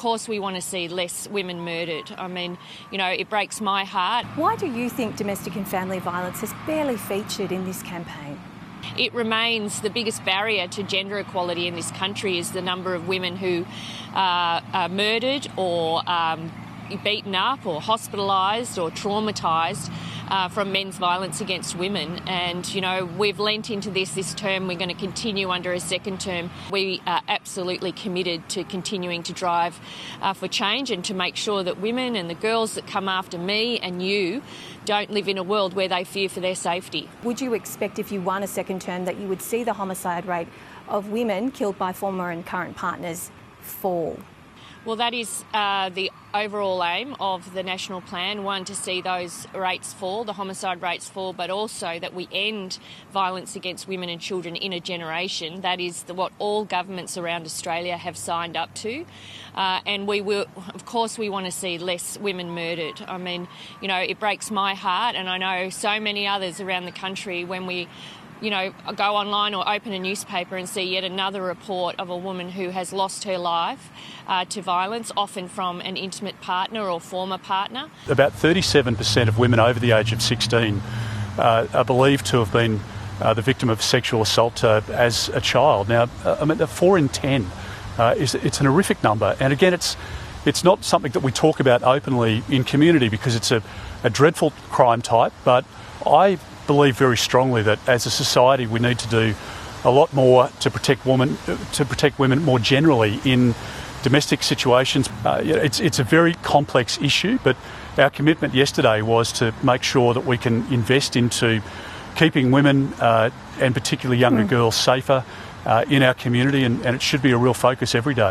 course we want to see less women murdered. I mean, it breaks my heart. Why do you think domestic and family violence has barely featured in this campaign? It remains the biggest barrier to gender equality in this country is the number of women who are murdered or beaten up or hospitalised or traumatised from men's violence against women. And, we've lent into this term. We're going to continue under a second term. We are absolutely committed to continuing to drive for change and to make sure that women and the girls that come after me and you don't live in a world where they fear for their safety. Would you expect if you won a second term that you would see the homicide rate of women killed by former and current partners fall? Well, that is the overall aim of the national plan, one, to see those rates fall, the homicide rates fall, but also that we end violence against women and children in a generation. That is what all governments around Australia have signed up to. And we will, of course, we want to see less women murdered. I mean, it breaks my heart, and I know so many others around the country when we go online or open a newspaper and see yet another report of a woman who has lost her life to violence, often from an intimate partner or former partner. About 37% of women over the age of 16 are believed to have been the victim of sexual assault as a child. Now, 4 in 10 it's an horrific number. And again, it's not something that we talk about openly in community because it's a dreadful crime type, but I believe very strongly that as a society we need to do a lot more to protect women more generally in domestic situations. It's a very complex issue, but our commitment yesterday was to make sure that we can invest into keeping women and particularly younger girls safer in our community, and it should be a real focus every day.